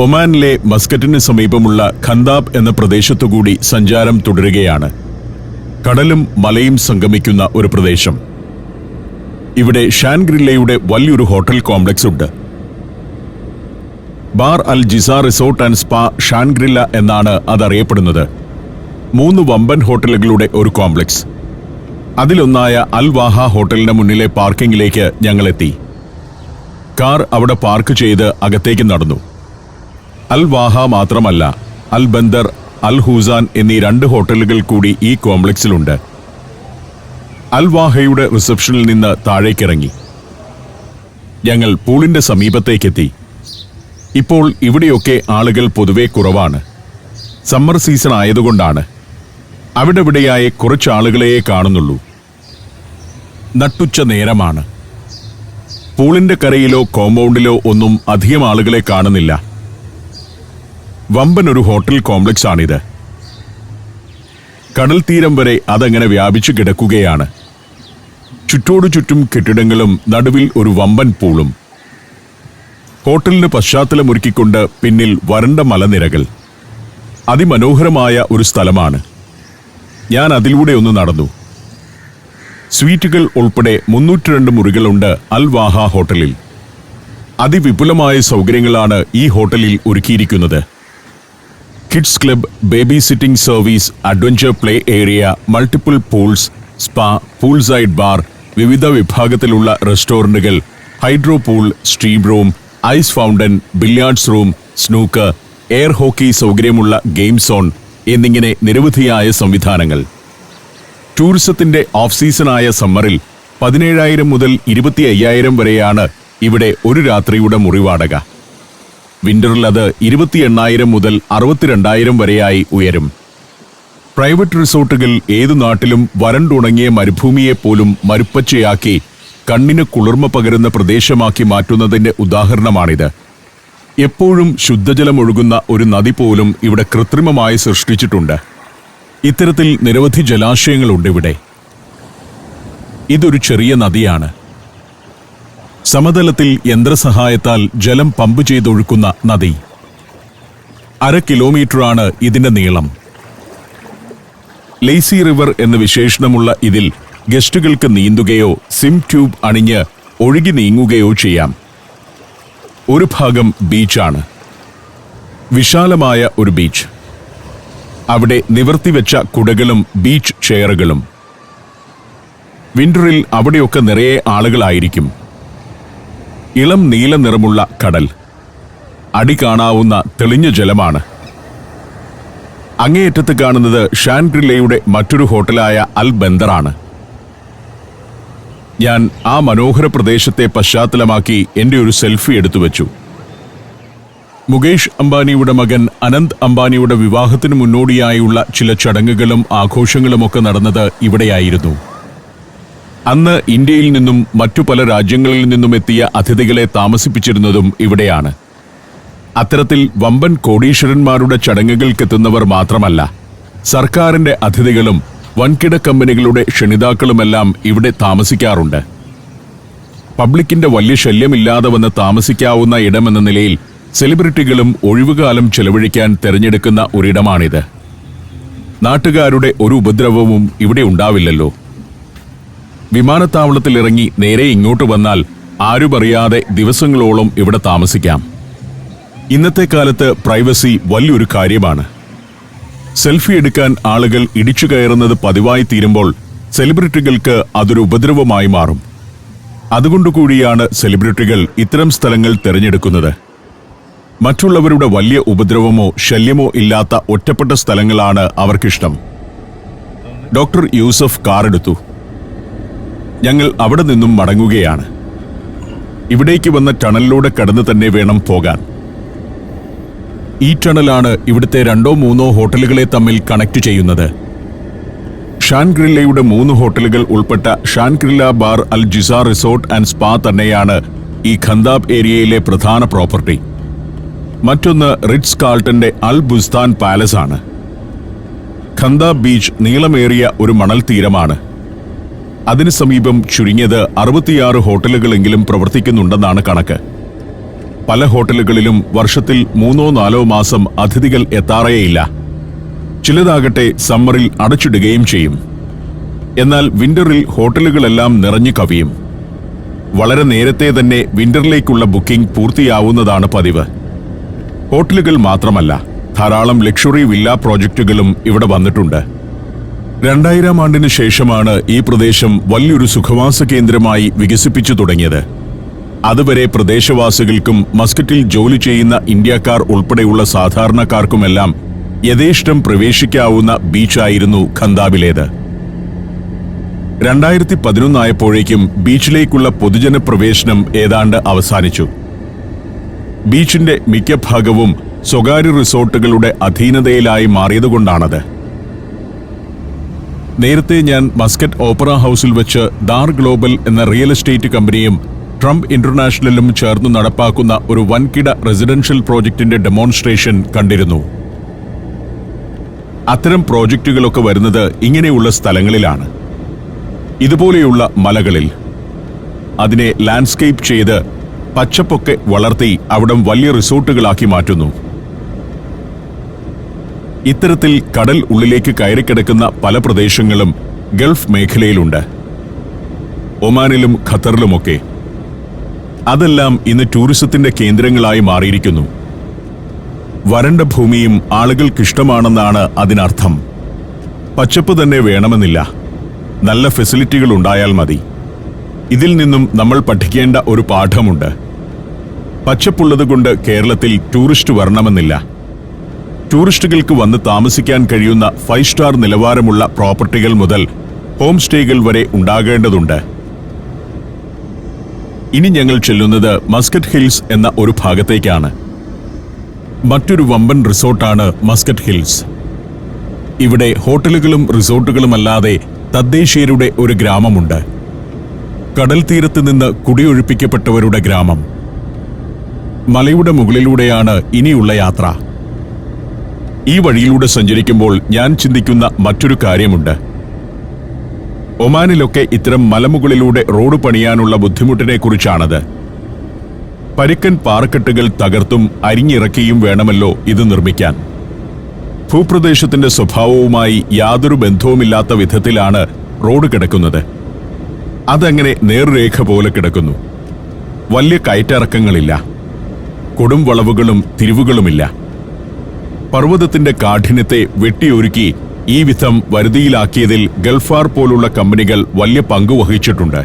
ഒമാനിലെ മസ്കറ്റിന് സമീപമുള്ള ഖന്താബ് എന്ന പ്രദേശത്തുകൂടി സഞ്ചാരം തുടരുകയാണ്. കടലും മലയും സംഗമിക്കുന്ന ഒരു പ്രദേശം. ഇവിടെ ഷാൻഗ്രില്ലയുടെ വലിയൊരു ഹോട്ടൽ കോംപ്ലക്സ് ഉണ്ട്. Barr Al Jissah resort and spa Shangri-La എന്നാണ് അതറിയപ്പെടുന്നത്. 3 വമ്പൻ ഹോട്ടലുകളുടെ ഒരു കോംപ്ലക്സ്. അതിലൊന്നായ അൽ വാഹ ഹോട്ടലിന് മുന്നിലെ പാർക്കിങ്ങിലേക്ക് ഞങ്ങളെത്തി. കാർ അവിടെ പാർക്ക് ചെയ്ത് അകത്തേക്ക് നടന്നു. അൽ വാഹ മാത്രമല്ല, അൽ ബന്ദർ, അൽ ഹൂസാൻ എന്നീ 2 ഹോട്ടലുകൾ കൂടി ഈ കോംപ്ലക്സിലുണ്ട്. അൽ വാഹയുടെ റിസപ്ഷനിൽ നിന്ന് താഴേക്കിറങ്ങി ഞങ്ങൾ പൂളിന്റെ സമീപത്തേക്കെത്തി. ഇപ്പോൾ ഇവിടെയൊക്കെ ആളുകൾ പൊതുവെ കുറവാണ്. സമ്മർ സീസൺ ആയതുകൊണ്ടാണ്. അവിടെവിടെയായി കുറച്ചാളുകളെയേ കാണുന്നുള്ളൂ. നട്ടുച്ച നേരമാണ്. പൂളിന്റെ കരയിലോ കോമ്പൗണ്ടിലോ ഒന്നും അധികം ആളുകളെ കാണുന്നില്ല. വമ്പനൊരു ഹോട്ടൽ കോംപ്ലക്സ് ആണിത്. കടൽ തീരം വരെ അതങ്ങനെ വ്യാപിച്ചു കിടക്കുകയാണ്. ചുറ്റോടു ചുറ്റും കെട്ടിടങ്ങളും നടുവിൽ ഒരു വമ്പൻ പൂളും. ഹോട്ടലിന് പശ്ചാത്തലമൊരുക്കിക്കൊണ്ട് പിന്നിൽ വരണ്ട മലനിരകൾ. അതിമനോഹരമായ ഒരു സ്ഥലമാണ്. ഞാൻ അതിലൂടെ ഒന്ന് നടന്നു. സ്വീറ്റുകൾ ഉൾപ്പെടെ 302 മുറികളുണ്ട് അൽ വാഹ ഹോട്ടലിൽ. അതിവിപുലമായ സൗകര്യങ്ങളാണ് ഈ ഹോട്ടലിൽ ഒരുക്കിയിരിക്കുന്നത്. Kids club, baby sitting service, adventure play area, multiple pools, spa, poolside bar, വിവിധ വിഭാഗത്തിലുള്ള റെസ്റ്റോറന്റുകൾ, hydro pool, stream room, ice fountain, billiards room, snooker, air hockey സൗകര്യമുള്ള ഗെയിം സോൺ എന്നിങ്ങനെ നിരവധിയായ സംവിധാനങ്ങൾ. ടൂറിസത്തിന്റെ ഓഫ് സീസണായ സമ്മറിൽ 17,000 മുതൽ 25,000 വരെയാണ് ഇവിടെ ഒരു രാത്രിയുടെ മുറിവാടക. വിന്ററിൽ അത് 28,000 മുതൽ 62,000 വരെയായി ഉയരും. പ്രൈവറ്റ് റിസോർട്ടുകൾ ഏതു നാട്ടിലും വരണ്ടുണങ്ങിയ മരുഭൂമിയെപ്പോലും മരുപ്പച്ചയാക്കി കണ്ണിന് കുളിർമ പകരുന്ന പ്രദേശമാക്കി മാറ്റുന്നതിന്റെ ഉദാഹരണമാണിത്. എപ്പോഴും ശുദ്ധജലമൊഴുകുന്ന ഒരു നദി പോലും ഇവിടെ കൃത്രിമമായി സൃഷ്ടിച്ചിട്ടുണ്ട്. ഇത്തരത്തിൽ നിരവധി ജലാശയങ്ങളുണ്ട് ഇവിടെ. ഇതൊരു ചെറിയ നദിയാണ്. സമതലത്തിൽ യന്ത്രസഹായത്താൽ ജലം പമ്പ് ചെയ്തൊഴുക്കുന്ന നദി. 1/2 കിലോമീറ്ററാണ് ഇതിന്റെ നീളം. ലേസി റിവർ എന്ന് വിശേഷണമുള്ള ഇതിൽ ഗസ്റ്റുകൾക്ക് നീന്തുകയോ സിം ട്യൂബ് അണിഞ്ഞ് ഒഴുകി നീങ്ങുകയോ ചെയ്യാം. ഒരു ഭാഗം ബീച്ചാണ്. വിശാലമായ ഒരു ബീച്ച്. അവിടെ നിവർത്തിവെച്ച കുടകളും ബീച്ച് ചെയറുകളും. വിന്ററിൽ അവിടെയൊക്കെ നിറയെ ആളുകളായിരിക്കും. ഇളം നീല നിറമുള്ള കടൽ. അടി കാണാവുന്ന തെളിഞ്ഞ ജലമാണ്. അങ്ങേയറ്റത്ത് കാണുന്നത് ഷാൻഗ്രില്ലയുടെ മറ്റൊരു ഹോട്ടലായ അൽ ബന്ദറാണ്. ഞാൻ ആ മനോഹര പ്രദേശത്തെ പശ്ചാത്തലമാക്കി എൻ്റെ ഒരു സെൽഫി എടുത്തു വെച്ചു. മുകേഷ് അംബാനിയുടെ മകൻ അനന്ത് അംബാനിയുടെ വിവാഹത്തിന് മുന്നോടിയായുള്ള ചില ചടങ്ങുകളും ആഘോഷങ്ങളുമൊക്കെ നടന്നത് ഇവിടെയായിരുന്നു. അന്ന് ഇന്ത്യയിൽ നിന്നും മറ്റു പല രാജ്യങ്ങളിൽ നിന്നും എത്തിയ അതിഥികളെ താമസിപ്പിച്ചിരുന്നതും ഇവിടെയാണ്. അത്തരത്തിൽ വമ്പൻ കോടീശ്വരന്മാരുടെ ചടങ്ങുകൾക്കെത്തുന്നവർ മാത്രമല്ല, സർക്കാരിന്റെ അതിഥികളും വൻകിട കമ്പനികളുടെ ക്ഷണിതാക്കളുമെല്ലാം ഇവിടെ താമസിക്കാറുണ്ട്. പബ്ലിക്കിന്റെ വലിയ ശല്യമില്ലാതെ വന്ന് താമസിക്കാവുന്ന ഇടമെന്ന നിലയിൽ സെലിബ്രിറ്റികളും ഒഴിവുകാലം ചെലവഴിക്കാൻ തിരഞ്ഞെടുക്കുന്ന ഒരിടമാണിത്. നാട്ടുകാരുടെ ഒരു ഉപദ്രവവും ഇവിടെ ഉണ്ടാവില്ലല്ലോ. വിമാനത്താവളത്തിലിറങ്ങി നേരെ ഇങ്ങോട്ട് വന്നാൽ ആരുമറിയാതെ ദിവസങ്ങളോളം ഇവിടെ താമസിക്കാം. ഇന്നത്തെ കാലത്ത് പ്രൈവസി വലിയൊരു കാര്യമാണ്. സെൽഫി എടുക്കാൻ ആളുകൾ ഇടിച്ചു കയറുന്നത് പതിവായി തീരുമ്പോൾ സെലിബ്രിറ്റികൾക്ക് അതൊരു ഉപദ്രവമായി മാറും. അതുകൊണ്ടുകൂടിയാണ് സെലിബ്രിറ്റികൾ ഇത്തരം സ്ഥലങ്ങൾ തിരഞ്ഞെടുക്കുന്നത്. മറ്റുള്ളവരുടെ വലിയ ഉപദ്രവമോ ശല്യമോ ഇല്ലാത്ത ഒറ്റപ്പെട്ട സ്ഥലങ്ങളാണ് അവർക്കിഷ്ടം. ഡോക്ടർ യൂസഫ് കാറെടുത്തു. ഞങ്ങൾ അവിടെ നിന്നും മടങ്ങുകയാണ്. ഇവിടേക്ക് വന്ന ടണലിലൂടെ കടന്നു തന്നെ വേണം പോകാൻ. ഈ ടണലാണ് ഇവിടുത്തെ 2-3 ഹോട്ടലുകളെ തമ്മിൽ കണക്ട് ചെയ്യുന്നത്. ഷാൻഗ്രില്ലയുടെ 3 ഹോട്ടലുകൾ ഉൾപ്പെട്ട Shangri-La Barr Al Jissah resort and spa തന്നെയാണ് ഈ ഖന്താബ് ഏരിയയിലെ പ്രധാന പ്രോപ്പർട്ടി. മറ്റൊന്ന് റിറ്റ്സ് കാൾട്ടന്റെ അൽ ബുസ്താൻ പാലസ് ആണ്. ഖന്താബ് ബീച്ച് നീളമേറിയ ഒരു മണൽ തീരമാണ്. അതിനു സമീപം ചുരുങ്ങിയത് 66 ഹോട്ടലുകളെങ്കിലും പ്രവർത്തിക്കുന്നുണ്ടെന്നാണ് കണക്ക്. പല ഹോട്ടലുകളിലും വർഷത്തിൽ 3-4 മാസം അതിഥികൾ എത്താറേയില്ല. ചിലതാകട്ടെ സമ്മറിൽ അടച്ചിടുകയും ചെയ്യും. എന്നാൽ വിന്ററിൽ ഹോട്ടലുകളെല്ലാം നിറഞ്ഞു കവിയും. വളരെ നേരത്തെ തന്നെ വിന്ററിലേക്കുള്ള ബുക്കിംഗ് പൂർത്തിയാവുന്നതാണ് പതിവ്. ഹോട്ടലുകൾ മാത്രമല്ല, ധാരാളം ലക്ഷറി വില്ല പ്രോജക്റ്റുകളും ഇവിടെ വന്നിട്ടുണ്ട്. 2000 ആണ്ടിന് ശേഷമാണ് ഈ പ്രദേശം വലിയൊരു സുഖവാസ കേന്ദ്രമായി വികസിപ്പിച്ചു തുടങ്ങിയത്. അതുവരെ പ്രദേശവാസികൾക്കും മസ്കറ്റിൽ ജോലി ചെയ്യുന്ന ഇന്ത്യക്കാർ ഉൾപ്പെടെയുള്ള സാധാരണക്കാർക്കുമെല്ലാം യഥേഷ്ടം പ്രവേശിക്കാവുന്ന ബീച്ചായിരുന്നു ഖന്താബിലേത്. 2011 ആയപ്പോഴേക്കും ബീച്ചിലേക്കുള്ള പൊതുജന പ്രവേശനം ഏതാണ്ട് അവസാനിച്ചു. ബീച്ചിന്റെ മിക്ക ഭാഗവും സ്വകാര്യ റിസോർട്ടുകളുടെ അധീനതയിലായി മാറിയതുകൊണ്ടാണത്. നേരത്തെ ഞാൻ മസ്കറ്റ് ഓപ്പറ ഹൗസിൽ വെച്ച് ദാർ ഗ്ലോബൽ എന്ന റിയൽ എസ്റ്റേറ്റ് കമ്പനിയും ട്രംപ് ഇന്റർനാഷണലും ചേർന്ന് നടപ്പാക്കുന്ന ഒരു വൻകിട റെസിഡൻഷ്യൽ പ്രോജക്റ്റിന്റെ ഡെമോൺസ്ട്രേഷൻ കണ്ടിരുന്നു. അത്തരം പ്രോജക്റ്റുകളൊക്കെ വരുന്നത് ഇങ്ങനെയുള്ള സ്ഥലങ്ങളിലാണ്. ഇതുപോലെയുള്ള മലകളിൽ അതിനെ ലാൻഡ്സ്കേപ്പ് ചെയ്ത് പച്ചപ്പൊക്കെ വളർത്തി അവിടം വലിയ റിസോർട്ടുകളാക്കി മാറ്റുന്നു. ഇത്തരത്തിൽ കടൽ ഉള്ളിലേക്ക് കയറിക്കിടക്കുന്ന പല പ്രദേശങ്ങളും ഗൾഫ് മേഖലയിലുണ്ട്, ഒമാനിലും ഖത്തറിലുമൊക്കെ. അതെല്ലാം ഇന്ന് ടൂറിസത്തിന്റെ കേന്ദ്രങ്ങളായി മാറിയിരിക്കുന്നു. വരണ്ട ഭൂമിയും ആളുകൾക്കിഷ്ടമാണെന്നാണ് അതിനർത്ഥം. പച്ചപ്പ് തന്നെ വേണമെന്നില്ല, നല്ല ഫെസിലിറ്റികൾ ഉണ്ടായാൽ മതി. ഇതിൽ നിന്നും നമ്മൾ പഠിക്കേണ്ട ഒരു പാഠമുണ്ട്. പച്ചപ്പുള്ളതുകൊണ്ട് കേരളത്തിൽ ടൂറിസ്റ്റ് വരണമെന്നില്ല. ടൂറിസ്റ്റുകൾക്ക് വന്ന് താമസിക്കാൻ കഴിയുന്ന 5 സ്റ്റാർ നിലവാരമുള്ള പ്രോപ്പർട്ടികൾ മുതൽ ഹോം സ്റ്റേകൾ വരെ ഉണ്ടാകേണ്ടതുണ്ട്. ഇനി ഞങ്ങൾ ചെല്ലുന്നത് മസ്കറ്റ് ഹിൽസ് എന്ന ഒരു ഭാഗത്തേക്കാണ്. മറ്റൊരു വമ്പൻ റിസോർട്ടാണ് മസ്കറ്റ് ഹിൽസ്. ഇവിടെ ഹോട്ടലുകളും റിസോർട്ടുകളുമല്ലാതെ തദ്ദേശീയരുടെ ഒരു ഗ്രാമമുണ്ട്. കടൽ തീരത്ത് നിന്ന് കുടിയൊഴിപ്പിക്കപ്പെട്ടവരുടെ ഗ്രാമം. മലയുടെ മുകളിലൂടെയാണ് ഇനിയുള്ള യാത്ര. ഈ വഴിയിലൂടെ സഞ്ചരിക്കുമ്പോൾ ഞാൻ ചിന്തിക്കുന്ന മറ്റൊരു കാര്യമുണ്ട്. ഒമാനിലൊക്കെ ഇത്തരം മലമുകളിലൂടെ റോഡ് പണിയാനുള്ള ബുദ്ധിമുട്ടിനെക്കുറിച്ചാണത്. പരുക്കൻ പാറക്കെട്ടുകൾ തകർത്തും അരിഞ്ഞിറക്കിയും വേണമല്ലോ ഇത് നിർമ്മിക്കാൻ. ഭൂപ്രദേശത്തിന്റെ സ്വഭാവവുമായി യാതൊരു ബന്ധവുമില്ലാത്ത വിധത്തിലാണ് റോഡ് കിടക്കുന്നത്. അതങ്ങനെ നേർരേഖ പോലെ കിടക്കുന്നു. വലിയ കയറ്റിറക്കങ്ങളില്ല, കൊടും വളവുകളും തിരിവുകളുമില്ല. പർവ്വതത്തിന്റെ കാഠിന്യത്തെ വെട്ടിയൊരുക്കി ഈ വിധം വരുതിയിലാക്കിയതിൽ ഗൾഫാർ പോലുള്ള കമ്പനികൾ വലിയ പങ്ക് വഹിച്ചിട്ടുണ്ട്.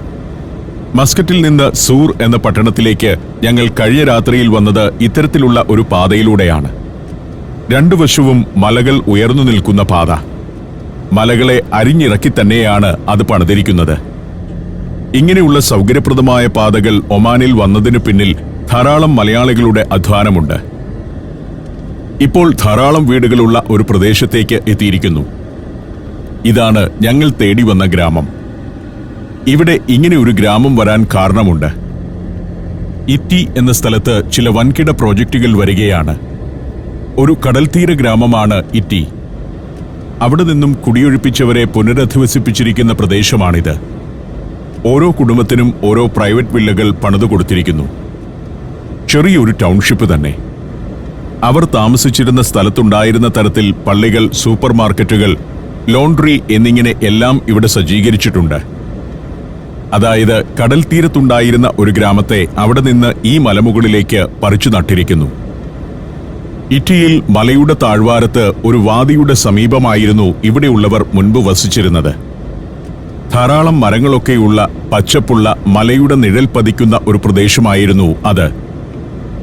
മസ്കറ്റിൽ നിന്ന് സൂർ എന്ന പട്ടണത്തിലേക്ക് ഞങ്ങൾ കഴിഞ്ഞ രാത്രിയിൽ വന്നത് ഇത്തരത്തിലുള്ള ഒരു പാതയിലൂടെയാണ്. 2 വശവും മലകൾ ഉയർന്നു നിൽക്കുന്ന പാത. മലകളെ അരിഞ്ഞിറക്കി തന്നെയാണ് അത് പണിതിരിക്കുന്നത്. ഇങ്ങനെയുള്ള സൗകര്യപ്രദമായ പാതകൾ ഒമാനിൽ വന്നതിനു പിന്നിൽ ധാരാളം മലയാളികളുടെ അധ്വാനമുണ്ട്. ഇപ്പോൾ ധാരാളം വീടുകളുള്ള ഒരു പ്രദേശത്തേക്ക് എത്തിയിരിക്കുന്നു. ഇതാണ് ഞങ്ങൾ തേടി വന്ന ഗ്രാമം. ഇവിടെ ഇങ്ങനെ ഒരു ഗ്രാമം വരാൻ കാരണമുണ്ട്. ഇറ്റി എന്ന സ്ഥലത്ത് ചില വൻകിട പ്രോജക്റ്റുകൾ വരികയാണ്. ഒരു കടൽത്തീര ഗ്രാമമാണ് ഇറ്റി. അവിടെ നിന്നും കുടിയൊഴിപ്പിച്ചവരെ പുനരധിവസിപ്പിച്ചിരിക്കുന്ന പ്രദേശമാണിത്. ഓരോ കുടുംബത്തിനും ഓരോ പ്രൈവറ്റ് വില്ലകൾ പണിതു കൊടുത്തിരിക്കുന്നു. ചെറിയൊരു ടൗൺഷിപ്പ് തന്നെ. അവർ താമസിച്ചിരുന്ന സ്ഥലത്തുണ്ടായിരുന്ന തരത്തിൽ പള്ളികൾ, സൂപ്പർ മാർക്കറ്റുകൾ, ലോണ്ട്രി എന്നിങ്ങനെ എല്ലാം ഇവിടെ സജ്ജീകരിച്ചിട്ടുണ്ട്. അതായത് കടൽ തീരത്തുണ്ടായിരുന്ന ഒരു ഗ്രാമത്തെ അവിടെ നിന്ന് ഈ മലമുകളിലേക്ക് പറിച്ചു നട്ടിരിക്കുന്നു. ഇറ്റിയിൽ മലയുടെ താഴ്വാരത്ത് ഒരു വാദിയുടെ സമീപമായിരുന്നു ഇവിടെയുള്ളവർ മുൻപ് വസിച്ചിരുന്നത്. ധാരാളം മരങ്ങളൊക്കെയുള്ള പച്ചപ്പുള്ള മലയുടെ നിഴൽ പതിക്കുന്ന ഒരു പ്രദേശമായിരുന്നു അത്.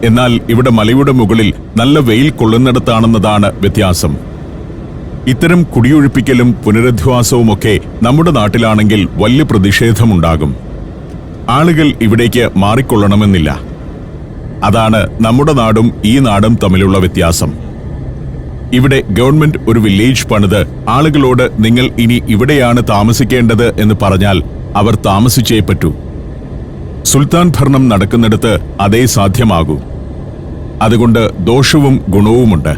എന്നാൽ ഇവിടെ മലയുടെ മുകളിൽ നല്ല വെയിൽ കൊള്ളുന്നിടത്താണെന്നതാണ് വ്യത്യാസം. ഇത്തരം കുടിയൊഴിപ്പിക്കലും പുനരധിവാസവുമൊക്കെ നമ്മുടെ നാട്ടിലാണെങ്കിൽ വലിയ പ്രതിഷേധമുണ്ടാകും. ആളുകൾ ഇവിടേക്ക് മാറിക്കൊള്ളണമെന്നില്ല. അതാണ് നമ്മുടെ നാടും ഈ നാടും തമ്മിലുള്ള വ്യത്യാസം. ഇവിടെ ഗവൺമെന്റ് ഒരു വില്ലേജ് പണിത് ആളുകളോട് നിങ്ങൾ ഇനി ഇവിടെയാണ് താമസിക്കേണ്ടത് എന്ന് പറഞ്ഞാൽ അവർ താമസിച്ചേ പറ്റൂ. സുൽത്താൻ ഭരണം നടക്കുന്നിടത്ത് അതേ സാധ്യമാകൂ. അതുകൊണ്ട് ദോഷവും ഗുണവുമുണ്ട്.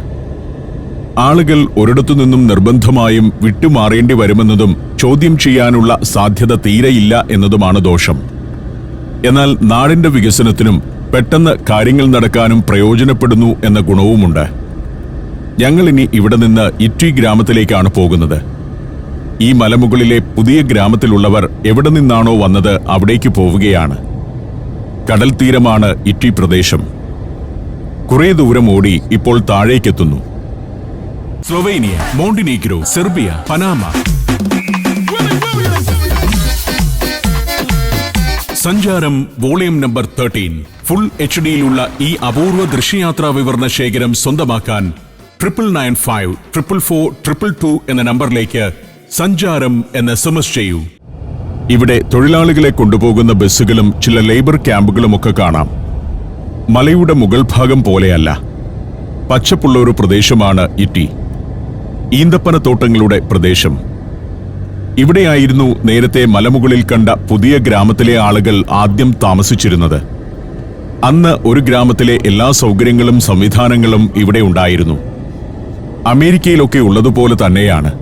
ആളുകൾ ഒരിടത്തു നിന്നും നിർബന്ധമായും വിട്ടുമാറേണ്ടി വരുമെന്നതും ചോദ്യം ചെയ്യാനുള്ള സാധ്യത തീരെയില്ല എന്നതുമാണ് ദോഷം. എന്നാൽ നാടിന്റെ വികസനത്തിനും പെട്ടെന്ന് കാര്യങ്ങൾ നടക്കാനും പ്രയോജനപ്പെടുന്നു എന്ന ഗുണവുമുണ്ട്. ഞങ്ങളിനി ഇവിടെ നിന്ന് ഇറ്റി ഗ്രാമത്തിലേക്കാണ് പോകുന്നത്. ഈ മലമുകളിലെ പുതിയ ഗ്രാമത്തിലുള്ളവർ എവിടെ നിന്നാണോ വന്നത് അവിടേക്ക് പോവുകയാണ്. കടൽ തീരമാണ് ഇറ്റി പ്രദേശം. കുറെ ദൂരം ഓടി ഇപ്പോൾ താഴേക്കെത്തുന്നു. Slovenia, Montenegro, Serbia, Panama. സഞ്ചാരം വോളിയം നമ്പർ 13. ഫുൾ HD-യിലുള്ള ഈ അപൂർവ ദൃശ്യയാത്രാ വിവരണ ശേഖരം സ്വന്തമാക്കാൻ 9995444222 എന്ന നമ്പറിലേക്ക് സഞ്ചാരം എന്ന് SMS ചെയ്യൂ. ഇവിടെ തൊഴിലാളികളെ കൊണ്ടുപോകുന്ന ബസ്സുകളും ചില ലേബർ ക്യാമ്പുകളുമൊക്കെ കാണാം. മലയുടെ മുകൾ ഭാഗം പോലെയല്ല, പച്ചപ്പുള്ള ഒരു പ്രദേശമാണ് ഇറ്റി. ഈന്തപ്പനത്തോട്ടങ്ങളുടെ പ്രദേശം. ഇവിടെയായിരുന്നു നേരത്തെ മലമുകളിൽ കണ്ട പുതിയ ഗ്രാമത്തിലെ ആളുകൾ ആദ്യം താമസിച്ചിരുന്നത്. അന്ന് ഒരു ഗ്രാമത്തിലെ എല്ലാ സൗകര്യങ്ങളും സംവിധാനങ്ങളും ഇവിടെ ഉണ്ടായിരുന്നു. അമേരിക്കയിലൊക്കെ ഉള്ളതുപോലെ തന്നെയാണ്.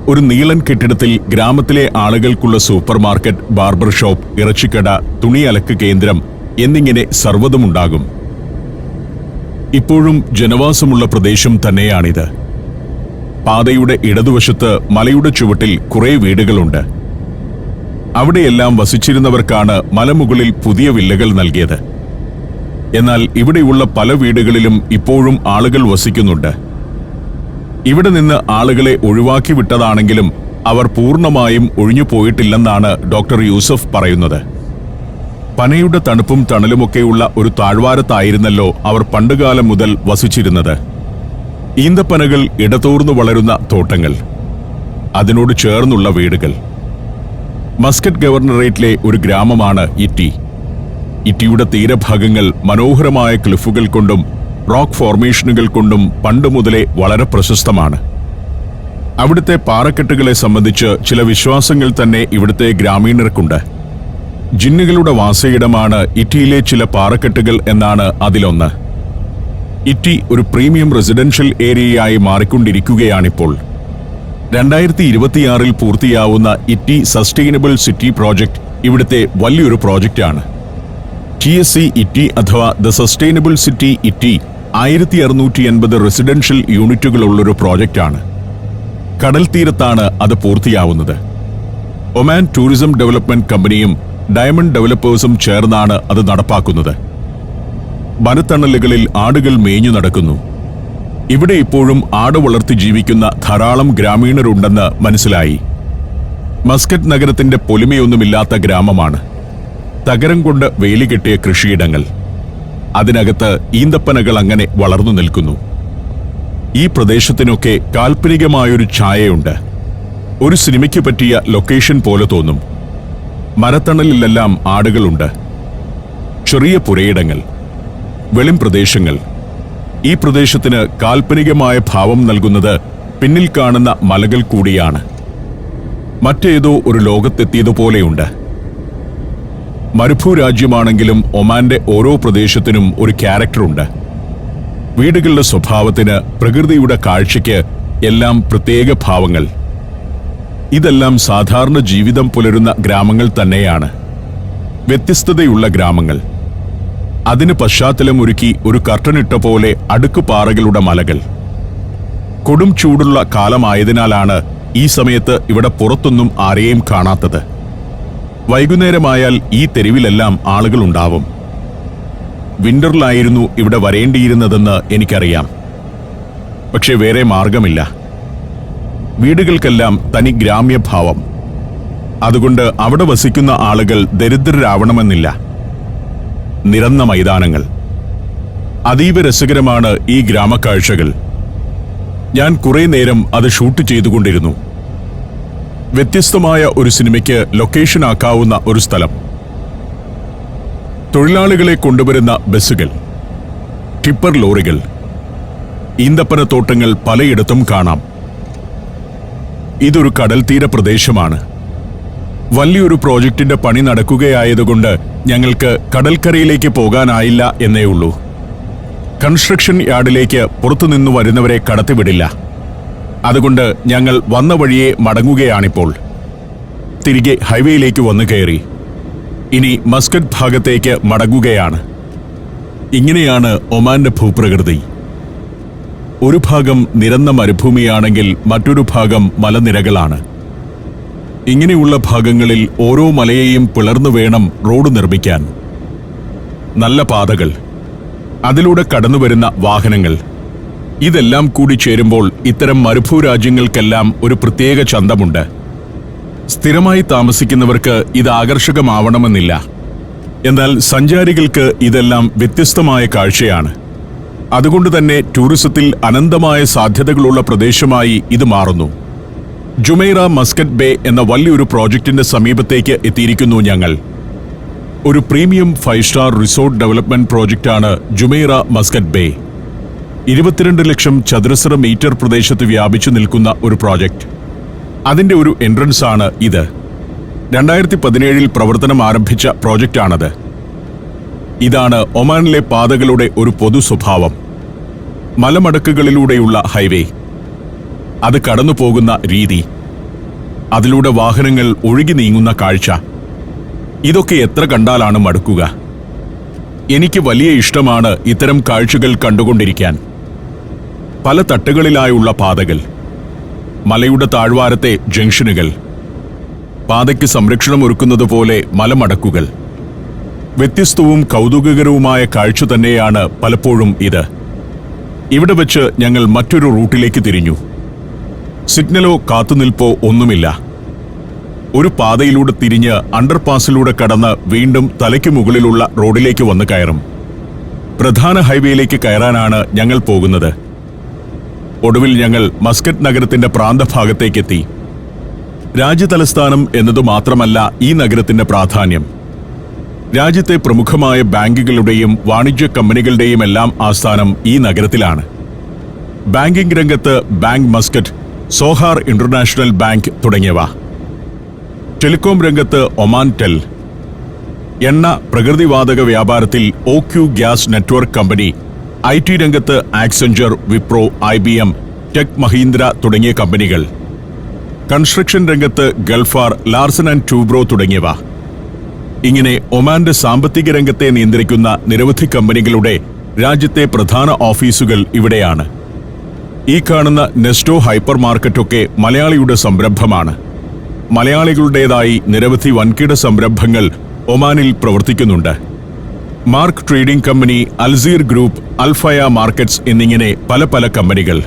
ഒരു നീളൻ കെട്ടിടത്തിൽ ഗ്രാമത്തിലെ ആളുകൾക്കുള്ള സൂപ്പർ മാർക്കറ്റ്, ബാർബർ ഷോപ്പ്, ഇറച്ചിക്കട, തുണി അലക്ക് കേന്ദ്രം എന്നിങ്ങനെ സർവ്വതുമുണ്ടാകും. ഇപ്പോഴും ജനവാസമുള്ള പ്രദേശം തന്നെയാണിത്. പാതയുടെ ഇടതുവശത്ത് മലയുടെ ചുവട്ടിൽ കുറെ വീടുകളുണ്ട്. അവിടെയെല്ലാം വസിച്ചിരുന്നവർക്കാണ് മലമുകളിൽ പുതിയ വില്ലകൾ നൽകിയത്. എന്നാൽ ഇവിടെയുള്ള പല വീടുകളിലും ഇപ്പോഴും ആളുകൾ വസിക്കുന്നുണ്ട്. ഇവിടെ നിന്ന് ആളുകളെ ഒഴിവാക്കി വിട്ടതാണെങ്കിലും അവർ പൂർണ്ണമായും ഒഴിഞ്ഞു പോയിട്ടില്ലെന്നാണ് ഡോക്ടർ യൂസഫ് പറയുന്നത്. പനയുടെ തണുപ്പും തണലുമൊക്കെയുള്ള ഒരു താഴ്വാരത്തായിരുന്നല്ലോ അവർ പണ്ടുകാലം മുതൽ വസിച്ചിരുന്നത്. ഈന്തപ്പനകൾ ഇടതൂർന്നു വളരുന്ന തോട്ടങ്ങൾ, അതിനോട് ചേർന്നുള്ള വീടുകൾ. മസ്കറ്റ് ഗവർണറേറ്റിലെ ഒരു ഗ്രാമമാണ് ഇറ്റി. ഇറ്റിയുടെ തീരഭാഗങ്ങൾ മനോഹരമായ ക്ലിഫുകൾ കൊണ്ടും റോക്ക് ഫോർമേഷനുകൾ കൊണ്ടും പണ്ടുമുതലേ വളരെ പ്രശസ്തമാണ്. അവിടുത്തെ പാറക്കെട്ടുകളെ സംബന്ധിച്ച് ചില വിശ്വാസങ്ങൾ തന്നെ ഇവിടുത്തെ ഗ്രാമീണർക്കുണ്ട്. ജിന്നുകളുടെ വാസയിടമാണ് ഇറ്റിയിലെ ചില പാറക്കെട്ടുകൾ എന്നാണ് അതിലൊന്ന്. ഇറ്റി ഒരു പ്രീമിയം റെസിഡൻഷ്യൽ ഏരിയയായി മാറിക്കൊണ്ടിരിക്കുകയാണിപ്പോൾ. 2026 പൂർത്തിയാവുന്ന ഇറ്റി സസ്റ്റൈനബിൾ സിറ്റി പ്രോജക്റ്റ് ഇവിടുത്തെ വലിയൊരു പ്രോജക്റ്റാണ്. TSC ഇറ്റി അഥവാ the sustainable city Yiti 1680 residential യൂണിറ്റുകളുള്ളൊരു പ്രോജക്റ്റാണ്. കടൽ തീരത്താണ് അത് പൂർത്തിയാവുന്നത്. ഒമാൻ ടൂറിസം ഡെവലപ്മെന്റ് കമ്പനിയും ഡയമണ്ട് ഡെവലപ്പേഴ്സും ചേർന്നാണ് അത് നടപ്പാക്കുന്നത്. വനത്തണലുകളിൽ ആടുകൾ മേഞ്ഞു നടക്കുന്നു. ഇവിടെ ഇപ്പോഴും ആട് വളർത്തി ജീവിക്കുന്ന ധാരാളം ഗ്രാമീണരുണ്ടെന്ന് മനസ്സിലായി. മസ്കറ്റ് നഗരത്തിന്റെ പൊലിമയൊന്നുമില്ലാത്ത ഗ്രാമമാണ്. തകരം കൊണ്ട് വേലികെട്ടിയ കൃഷിയിടങ്ങൾ, അതിനകത്ത് ഈന്തപ്പനകൾ അങ്ങനെ വളർന്നു നിൽക്കുന്നു. ഈ പ്രദേശത്തിനൊക്കെ കാൽപ്പനികമായൊരു ഛായയുണ്ട്. ഒരു സിനിമയ്ക്ക് പറ്റിയ ലൊക്കേഷൻ പോലെ തോന്നും. മരത്തണലിലെല്ലാം ആടുകളുണ്ട്. ചെറിയ പുരയിടങ്ങൾ, വെളിം പ്രദേശങ്ങൾ. ഈ പ്രദേശത്തിന് കാൽപ്പനികമായ ഭാവം നൽകുന്നത് പിന്നിൽ കാണുന്ന മലകൾ കൂടിയാണ്. മറ്റേതോ ഒരു ലോകത്തെത്തിയതുപോലെയുണ്ട്. മരുഭൂരാജ്യമാണെങ്കിലും ഒമാന്റെ ഓരോ പ്രദേശത്തിനും ഒരു ക്യാരക്ടറുണ്ട്. വീടുകളുടെ സ്വഭാവത്തിന്, പ്രകൃതിയുടെ കാഴ്ചയ്ക്ക് എല്ലാം പ്രത്യേക ഭാവങ്ങൾ. ഇതെല്ലാം സാധാരണ ജീവിതം പുലരുന്ന ഗ്രാമങ്ങൾ തന്നെയാണ്. വ്യത്യസ്തതയുള്ള ഗ്രാമങ്ങൾ. അതിന് പശ്ചാത്തലമൊരുക്കി ഒരു കർട്ടനിട്ട പോലെ അടുക്കുപാറകളുടെ മലകൾ. കൊടും ചൂടുള്ള കാലമായതിനാലാണ് ഈ സമയത്ത് ഇവിടെ പുറത്തൊന്നും ആരെയും കാണാത്തത്. വൈകുന്നേരമായാൽ ഈ തെരുവിലെല്ലാം ആളുകളുണ്ടാവും. വിന്ററിലായിരുന്നു ഇവിടെ വരേണ്ടിയിരുന്നതെന്ന് എനിക്കറിയാം. പക്ഷെ വേറെ മാർഗമില്ല. വീടുകൾക്കെല്ലാം തനി ഗ്രാമ്യഭാവം. അതുകൊണ്ട് അവിടെ വസിക്കുന്ന ആളുകൾ ദരിദ്രരാവണമെന്നില്ല. നിരന്ന മൈതാനങ്ങൾ. അതീവ രസകരമാണ് ഈ ഗ്രാമക്കാഴ്ചകൾ. ഞാൻ കുറെ നേരം അത് ഷൂട്ട് ചെയ്തുകൊണ്ടിരുന്നു. വ്യത്യസ്തമായ ഒരു സിനിമയ്ക്ക് ലൊക്കേഷൻ ആക്കാവുന്ന ഒരു സ്ഥലം. തൊഴിലാളികളെ കൊണ്ടുവരുന്ന ബസ്സുകൾ, ടിപ്പർ ലോറികൾ, ഈന്തപ്പനത്തോട്ടങ്ങൾ പലയിടത്തും കാണാം. ഇതൊരു കടൽ തീര പ്രദേശമാണ്. വലിയൊരു പ്രോജക്റ്റിന്റെ പണി നടക്കുകയായതുകൊണ്ട് ഞങ്ങൾക്ക് കടൽക്കരയിലേക്ക് പോകാനായില്ല എന്നേ ഉള്ളൂ. കൺസ്ട്രക്ഷൻ യാർഡിലേക്ക് പുറത്തുനിന്നു വരുന്നവരെ കടത്തിവിടില്ല. അതുകൊണ്ട് ഞങ്ങൾ വന്ന വഴിയെ മടങ്ങുകയാണിപ്പോൾ. തിരികെ ഹൈവേയിലേക്ക് വന്നു കയറി. ഇനി മസ്കറ്റ് ഭാഗത്തേക്ക് മടങ്ങുകയാണ്. ഇങ്ങനെയാണ് ഒമാന്റെ ഭൂപ്രകൃതി. ഒരു ഭാഗം നിരന്ന മരുഭൂമിയാണെങ്കിൽ മറ്റൊരു ഭാഗം മലനിരകളാണ്. ഇങ്ങനെയുള്ള ഭാഗങ്ങളിൽ ഓരോ മലയെയും പിളർന്നു വേണം റോഡ് നിർമ്മിക്കാൻ. നല്ല പാതകൾ, അതിലൂടെ കടന്നുവരുന്ന വാഹനങ്ങൾ, ഇതെല്ലാം കൂടി ചേരുമ്പോൾ ഇത്തരം മരുഭൂരാജ്യങ്ങൾക്കെല്ലാം ഒരു പ്രത്യേക ചന്തമുണ്ട്. സ്ഥിരമായി താമസിക്കുന്നവർക്ക് ഇത് ആകർഷകമാവണമെന്നില്ല. എന്നാൽ സഞ്ചാരികൾക്ക് ഇതെല്ലാം വ്യത്യസ്തമായ കാഴ്ചയാണ്. അതുകൊണ്ട് തന്നെ ടൂറിസത്തിൽ അനന്തമായ സാധ്യതകളുള്ള പ്രദേശമായി ഇത് മാറുന്നു. ജുമൈറ മസ്കറ്റ് ബേ എന്ന വലിയൊരു പ്രോജക്റ്റിന്റെ സമീപത്തേക്ക് എത്തിയിരിക്കുന്നു ഞങ്ങൾ. ഒരു പ്രീമിയം 5 സ്റ്റാർ റിസോർട്ട് ഡെവലപ്മെന്റ് പ്രോജക്റ്റാണ് ജുമൈറ മസ്കറ്റ് ബേ. 22 ലക്ഷം ചതുരശ്ര മീറ്റർ പ്രദേശത്ത് വ്യാപിച്ചു നിൽക്കുന്ന ഒരു പ്രോജക്റ്റ്. അതിന്റെ ഒരു എൻട്രൻസ് ആണ് ഇത്. 2017 പ്രവർത്തനം ആരംഭിച്ച പ്രോജക്റ്റാണത്. ഇതാണ് ഒമാനിലെ പാതകളുടെ ഒരു പൊതു സ്വഭാവം. മലമടക്കുകളിലൂടെയുള്ള ഹൈവേ, അത് കടന്നു പോകുന്ന രീതി, അതിലൂടെ വാഹനങ്ങൾ ഒഴുകി നീങ്ങുന്ന കാഴ്ച, ഇതൊക്കെ എത്ര കണ്ടാലാണ് മടുക്കുക. എനിക്ക് വലിയ ഇഷ്ടമാണ് ഇത്തരം കാഴ്ചകൾ കണ്ടുകൊണ്ടിരിക്കാൻ. പല തട്ടുകളിലായുള്ള പാതകൾ, മലയുടെ താഴ്വാരത്തെ ജംഗ്ഷനുകൾ, പാതയ്ക്ക് സംരക്ഷണം ഒരുക്കുന്നതുപോലെ മലമടക്കുകൾ. വ്യത്യസ്തവും കൗതുകകരവുമായ കാഴ്ച തന്നെയാണ് പലപ്പോഴും ഇത്. ഇവിടെ വെച്ച് ഞങ്ങൾ മറ്റൊരു റൂട്ടിലേക്ക് തിരിഞ്ഞു. സിഗ്നലോ കാത്തുനിൽപ്പോ ഒന്നുമില്ല. ഒരു പാതയിലൂടെ തിരിഞ്ഞ് അണ്ടർപാസിലൂടെ കടന്ന് വീണ്ടും തലയ്ക്ക് മുകളിലുള്ള റോഡിലേക്ക് വന്ന് കയറും. പ്രധാന ഹൈവേയിലേക്ക് കയറാനാണ് ഞങ്ങൾ പോകുന്നത്. ഒടുവിൽ ഞങ്ങൾ മസ്കറ്റ് നഗരത്തിന്റെ പ്രാന്തഭാഗത്തേക്കെത്തി. രാജ്യതലസ്ഥാനം എന്നതു മാത്രമല്ല ഈ നഗരത്തിന്റെ പ്രാധാന്യം. രാജ്യത്തെ പ്രമുഖമായ ബാങ്കുകളുടെയും വാണിജ്യ കമ്പനികളുടെയും എല്ലാം ആസ്ഥാനം ഈ നഗരത്തിലാണ്. ബാങ്കിംഗ് രംഗത്ത് bank Muscat, Zohar international bank തുടങ്ങിയവ. ടെലികോം രംഗത്ത് ഒമാൻ ടെൽ, എണ്ണ പ്രകൃതിവാതക വ്യാപാരത്തിൽ OQ gas network company, IT രംഗത്ത് Accenture, Wipro, IBM, tech Mahindra തുടങ്ങിയ കമ്പനികൾ, കൺസ്ട്രക്ഷൻ രംഗത്ത് ഗൾഫാർ, ലാർസൻ ആൻഡ് ടൂബ്രോ തുടങ്ങിയവ. ഇങ്ങനെ ഒമാന്റെ സാമ്പത്തിക രംഗത്തെ നിയന്ത്രിക്കുന്ന നിരവധി കമ്പനികളുടെ രാജ്യത്തെ പ്രധാന ഓഫീസുകൾ ഇവിടെയാണ്. ഈ കാണുന്ന നെസ്റ്റോ ഹൈപ്പർ മാർക്കറ്റൊക്കെ മലയാളിയുടെ സംരംഭമാണ്. മലയാളികളുടേതായി നിരവധി വൻകിട സംരംഭങ്ങൾ ഒമാനിൽ പ്രവർത്തിക്കുന്നുണ്ട്. Mark trading company, Alseer group, Alfaya markets എന്നിങ്ങനെ പല പല കമ്പനികൾ.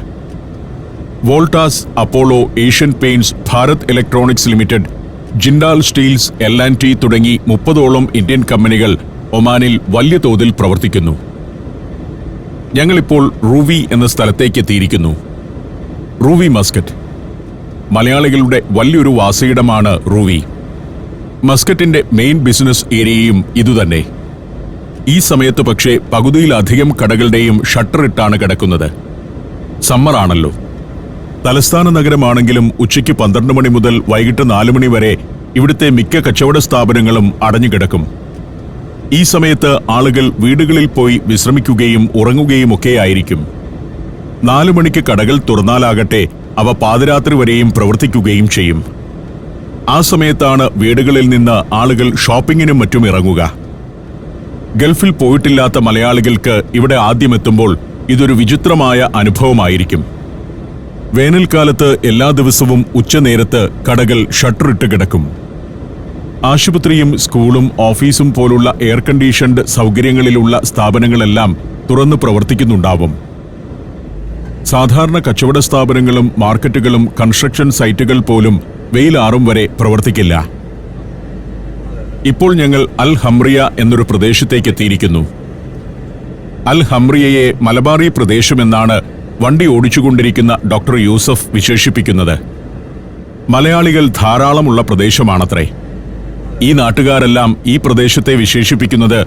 വോൾട്ടാസ്, അപ്പോളോ, ഏഷ്യൻ പെയിന്റ്സ്, ഭാരത് ഇലക്ട്രോണിക്സ് ലിമിറ്റഡ്, ജിൻഡാൽ സ്റ്റീൽസ്, L&T തുടങ്ങി 30ഓളം ഇന്ത്യൻ കമ്പനികൾ ഒമാനിൽ വലിയ തോതിൽ പ്രവർത്തിക്കുന്നു. ഞങ്ങളിപ്പോൾ റൂവി എന്ന സ്ഥലത്തേക്ക് എത്തിയിരിക്കുന്നു. റൂവി മസ്കറ്റ്, മലയാളികളുടെ വലിയൊരു വാസയിടമാണ് റൂവി. മസ്കറ്റിന്റെ മെയിൻ ബിസിനസ് ഏരിയയും ഇതുതന്നെ. ഈ സമയത്ത് പക്ഷേ പകുതിയിലധികം കടകളുടെയും ഷട്ടർ ഇട്ടാണ് കിടക്കുന്നത്. സമ്മറാണല്ലോ. തലസ്ഥാന നഗരമാണെങ്കിലും ഉച്ചയ്ക്ക് 12 മണി മുതൽ വൈകിട്ട് 4 മണി വരെ ഇവിടുത്തെ മിക്ക കച്ചവട സ്ഥാപനങ്ങളും അടഞ്ഞുകിടക്കും. ഈ സമയത്ത് ആളുകൾ വീടുകളിൽ പോയി വിശ്രമിക്കുകയും ഉറങ്ങുകയും ഒക്കെയായിരിക്കും. 4 മണിക്ക് കടകൾ തുറന്നാലാകട്ടെ അവ പാതിരാത്രി വരെയും പ്രവർത്തിക്കുകയും ചെയ്യും. ആ സമയത്താണ് വീടുകളിൽ നിന്ന് ആളുകൾ ഷോപ്പിങ്ങിനും മറ്റും ഇറങ്ങുക. ഗൾഫിൽ പോയിട്ടില്ലാത്ത മലയാളികൾക്ക് ഇവിടെ ആദ്യമെത്തുമ്പോൾ ഇതൊരു വിചിത്രമായ അനുഭവമായിരിക്കും. വേനൽക്കാലത്ത് എല്ലാ ദിവസവും ഉച്ചനേരത്ത് കടകൾ ഷട്ടറിട്ട് കിടക്കും. ആശുപത്രിയും സ്കൂളും ഓഫീസും പോലുള്ള എയർ കണ്ടീഷൻഡ് സൗകര്യങ്ങളിലുള്ള സ്ഥാപനങ്ങളെല്ലാം തുറന്നു പ്രവർത്തിക്കുന്നുണ്ടാവും. സാധാരണ കച്ചവട സ്ഥാപനങ്ങളും മാർക്കറ്റുകളും കൺസ്ട്രക്ഷൻ സൈറ്റുകൾ പോലും വെയിലാറും വരെ പ്രവർത്തിക്കില്ല. ഇപ്പോൾ ഞങ്ങൾ അൽ ഹംറിയ എന്നൊരു പ്രദേശത്തേക്ക് എത്തിയിരിക്കുന്നു. അൽ ഹംറിയയെ മലബാറി പ്രദേശമെന്നാണ് വണ്ടി ഓടിച്ചുകൊണ്ടിരിക്കുന്ന ഡോക്ടർ യൂസഫ് വിശേഷിപ്പിക്കുന്നത്. മലയാളികൾ ധാരാളമുള്ള പ്രദേശമാണത്രേ. ഈ നാട്ടുകാരെല്ലാം ഈ പ്രദേശത്തെ വിശേഷിപ്പിക്കുന്നത്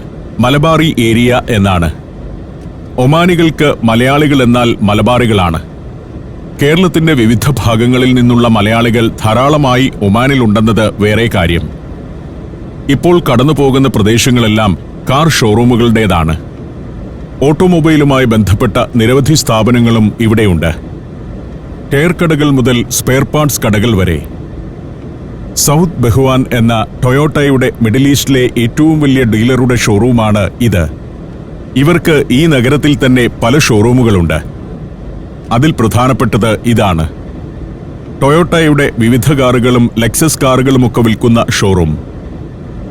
മലബാറി ഏരിയ എന്നാണ്. ഒമാനികൾക്ക് മലയാളികൾ എന്നാൽ മലബാറികളാണ്. കേരളത്തിന്റെ വിവിധ ഭാഗങ്ങളിൽ നിന്നുള്ള മലയാളികൾ ധാരാളമായി ഒമാനിലുണ്ടെന്നത് വേറെ കാര്യം. ഇപ്പോൾ കടന്നുപോകുന്ന പ്രദേശങ്ങളെല്ലാം കാർ ഷോറൂമുകളുടേതാണ്. ഓട്ടോമൊബൈലുമായി ബന്ധപ്പെട്ട നിരവധി സ്ഥാപനങ്ങളും ഇവിടെയുണ്ട്. ടയർ കടകൾ മുതൽ സ്പെയർ പാർട്സ് കടകൾ വരെ. സൗത്ത് ബഹ്വാൻ എന്ന ടൊയോട്ടയുടെ മിഡിൽ ഈസ്റ്റിലെ ഏറ്റവും വലിയ ഡീലറുടെ ഷോറൂമാണ് ഇത്. ഇവർക്ക് ഈ നഗരത്തിൽ തന്നെ പല ഷോറൂമുകളുണ്ട്. അതിൽ പ്രധാനപ്പെട്ടത് ഇതാണ്: ടൊയോട്ടയുടെ വിവിധ കാറുകളും ലെക്സസ് കാറുകളുമൊക്കെ വിൽക്കുന്ന ഷോറൂം.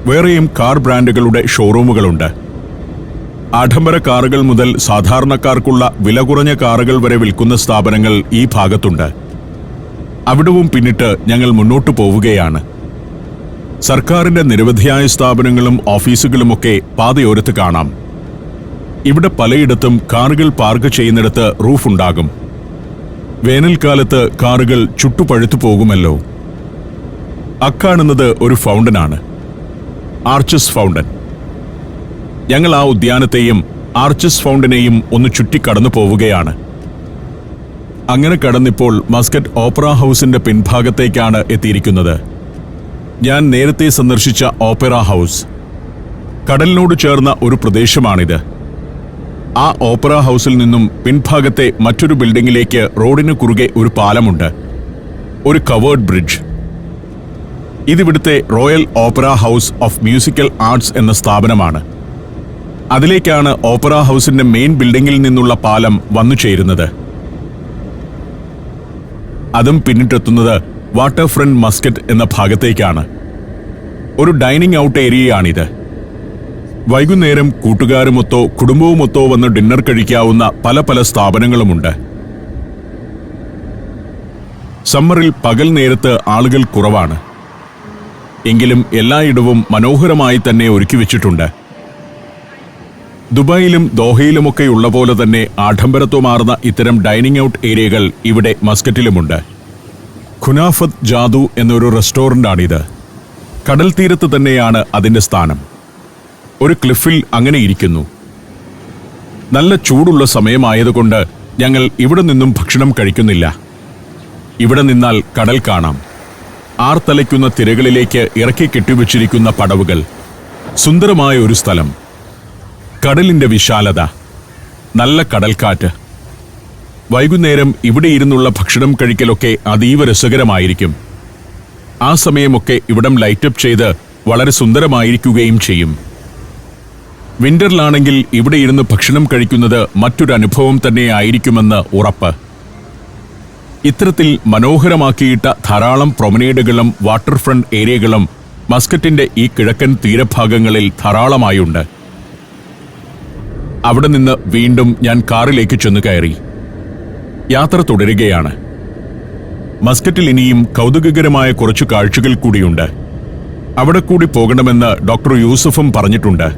വേറെയും കാർ ബ്രാൻഡുകളുടെ ഷോറൂമുകളുണ്ട്. ആഡംബര കാറുകൾ മുതൽ സാധാരണക്കാർക്കുള്ള വില കുറഞ്ഞ കാറുകൾ വരെ വിൽക്കുന്ന സ്ഥാപനങ്ങൾ ഈ ഭാഗത്തുണ്ട്. അവിടവും പിന്നിട്ട് ഞങ്ങൾ മുന്നോട്ടു പോവുകയാണ്. സർക്കാരിന്റെ നിരവധിയായ സ്ഥാപനങ്ങളും ഓഫീസുകളുമൊക്കെ പാതയോരത്ത് കാണാം. ഇവിടെ പലയിടത്തും കാറുകൾ പാർക്ക് ചെയ്യുന്നിടത്ത് റൂഫുണ്ടാകും. വേനൽക്കാലത്ത് കാറുകൾ ചുട്ടുപഴുത്തു പോകുമല്ലോ. അക്കാണുന്നത് ഒരു ഫൗണ്ടനാണ്, ആർച്ചസ് ഫൗണ്ടൻ. ഞങ്ങൾ ആ ഉദ്യാനത്തെയും ആർച്ചസ് ഫൗണ്ടനെയും ഒന്ന് ചുറ്റിക്കടന്നു പോവുകയാണ്. അങ്ങനെ കടന്നിപ്പോൾ മസ്കറ്റ് ഓപ്പറ ഹൗസിന്റെ പിൻഭാഗത്തേക്കാണ് എത്തിയിരിക്കുന്നത്. ഞാൻ നേരത്തെ സന്ദർശിച്ച ഓപ്പറ ഹൗസ്. കടലിനോട് ചേർന്ന ഒരു പ്രദേശമാണിത്. ആ ഓപ്പറ ഹൗസിൽ നിന്നും പിൻഭാഗത്തെ മറ്റൊരു ബിൽഡിംഗിലേക്ക് റോഡിന് കുറുകെ ഒരു പാലമുണ്ട്, ഒരു കവേർഡ് ബ്രിഡ്ജ്. ഇതിവിടുത്തെ royal opera house of musical arts എന്ന സ്ഥാപനമാണ്. അതിലേക്കാണ് ഓപ്പറ ഹൗസിന്റെ മെയിൻ ബിൽഡിംഗിൽ നിന്നുള്ള പാലം വന്നു ചേരുന്നത്. അതും പിന്നിട്ടെത്തുന്നത് വാട്ടർ ഫ്രണ്ട് മസ്കറ്റ് എന്ന ഭാഗത്തേക്കാണ്. ഒരു ഡൈനിങ് ഔട്ട് ഏരിയയാണിത്. വൈകുന്നേരം കൂട്ടുകാരുമൊത്തോ കുടുംബവുമൊത്തോ വന്ന് ഡിന്നർ കഴിക്കാവുന്ന പല പല സ്ഥാപനങ്ങളുമുണ്ട്. സമ്മറിൽ പകൽ നേരത്ത് ആളുകൾ കുറവാണ്. എങ്കിലും എല്ലായിടവും മനോഹരമായി തന്നെ ഒരുക്കി വെച്ചിട്ടുണ്ട്. ദുബായിലും ദോഹയിലുമൊക്കെയുള്ള പോലെ തന്നെ ആഡംബരത്വമാർന്ന ഇത്തരം ഡൈനിങ് ഔട്ട് ഏരിയകൾ ഇവിടെ മസ്കറ്റിലുമുണ്ട്. ഖുനാഫത്ത് ജാദു എന്നൊരു റെസ്റ്റോറൻ്റാണിത്. കടൽ തീരത്ത് തന്നെയാണ് അതിൻ്റെ സ്ഥാനം. ഒരു ക്ലിഫിൽ അങ്ങനെ ഇരിക്കുന്നു. നല്ല ചൂടുള്ള സമയമായതുകൊണ്ട് ഞങ്ങൾ ഇവിടെ നിന്നും ഭക്ഷണം കഴിക്കുന്നില്ല. ഇവിടെ നിന്നാൽ കടൽ കാണാം. ആർത്തലയ്ക്കുന്ന തിരകളിലേക്ക് ഇറക്കി കെട്ടിവെച്ചിരിക്കുന്ന പടവുകൾ. സുന്ദരമായ ഒരു സ്ഥലം. കടലിന്റെ വിശാലത, നല്ല കടൽക്കാറ്റ്. വൈകുന്നേരം ഇവിടെ ഇരുന്നുള്ള ഭക്ഷണം കഴിക്കലൊക്കെ അതീവ രസകരമായിരിക്കും. ആ സമയമൊക്കെ ഇവിടം ലൈറ്റപ്പ് ചെയ്ത് വളരെ സുന്ദരമായിരിക്കുകയും ചെയ്യും. വിന്ററിലാണെങ്കിൽ ഇവിടെ ഇരുന്ന് ഭക്ഷണം കഴിക്കുന്നത് മറ്റൊരു അനുഭവം തന്നെ ആയിരിക്കുമെന്ന് ഉറപ്പ്. ഇത്തരത്തിൽ മനോഹരമാക്കിയിട്ട ധാരാളം പ്രൊമനേഡുകളും വാട്ടർ ഫ്രണ്ട് ഏരിയകളും മസ്കറ്റിന്റെ ഈ കിഴക്കൻ തീരഭാഗങ്ങളിൽ ധാരാളമായുണ്ട്. അവിടെ നിന്ന് വീണ്ടും ഞാൻ കാറിലേക്ക് ചെന്ന് കയറി. യാത്ര തുടരുകയാണ്. മസ്കറ്റിൽ ഇനിയും കൗതുകകരമായ കുറച്ചു കാഴ്ചകൾ കൂടിയുണ്ട്. അവിടെ കൂടി പോകണമെന്ന് ഡോക്ടർ യൂസഫും പറഞ്ഞിട്ടുണ്ട്.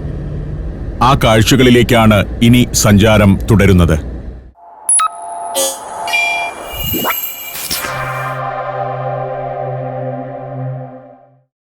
ആ കാഴ്ചകളിലേക്കാണ് ഇനി സഞ്ചാരം തുടരുന്നത്.